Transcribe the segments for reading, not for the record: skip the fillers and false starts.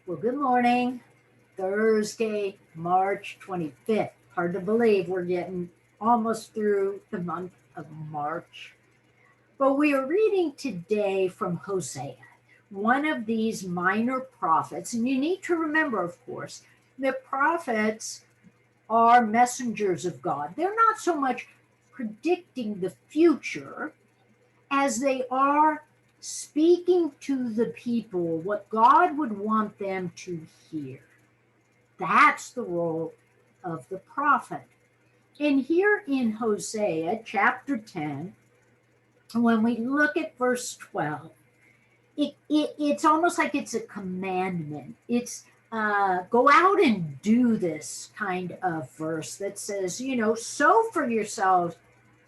Well, good morning. Thursday, March 25th. Hard to believe we're getting almost through the month of March. But we are reading today from Hosea, one of these minor prophets. And you need to remember, of course, that prophets are messengers of God. They're not so much predicting the future as they are speaking to the people what God would want them to hear. That's the role of the prophet. And here in Hosea chapter 10, when we look at verse 12, it's almost like it's a commandment. It's go out and do this kind of verse that says, sow for yourselves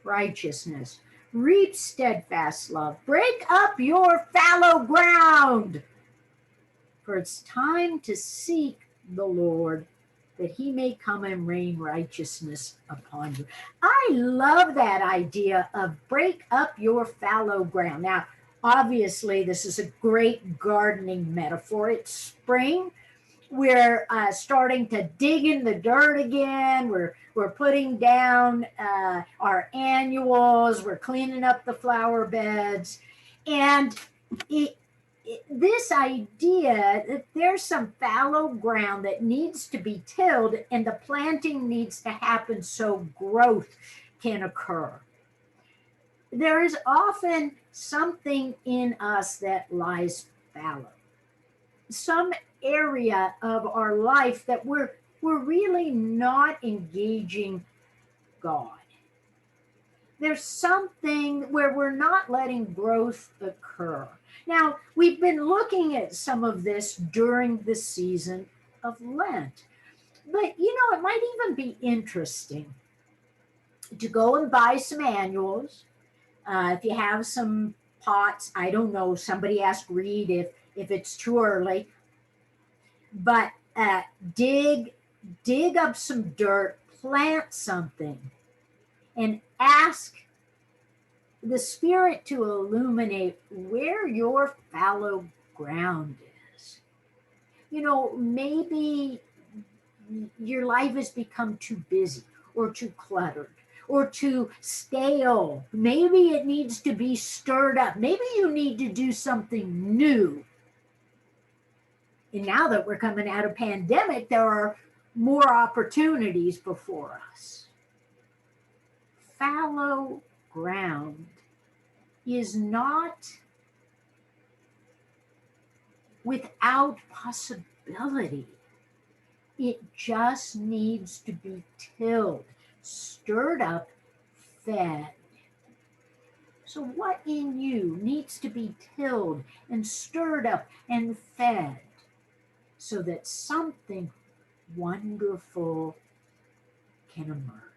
righteousness, reap steadfast love, break up your fallow ground. For it's time to seek the Lord that he may come and rain righteousness upon you. I love that idea of break up your fallow ground. Now, obviously, this is a great gardening metaphor. It's spring. We're starting to dig in the dirt again. We're putting down our annuals. We're cleaning up the flower beds, and it, this idea that there's some fallow ground that needs to be tilled and the planting needs to happen so growth can occur. There is often something in us that lies fallow, some area of our life that we're really not engaging God. There's something where we're not letting growth occur. Now, we've been looking at some of this during the season of Lent. But it might even be interesting to go and buy some annuals. If you have some pots, I don't know, somebody asked Reed if it's too early, but dig up some dirt, plant something, and ask the Spirit to illuminate where your fallow ground is. Maybe your life has become too busy or too cluttered or too stale. Maybe it needs to be stirred up. Maybe you need to do something new. And now that we're coming out of pandemic, there are more opportunities before us. Fallow ground is not without possibility. It just needs to be tilled, stirred up, fed. So, what in you needs to be tilled and stirred up and fed so that something wonderful can emerge?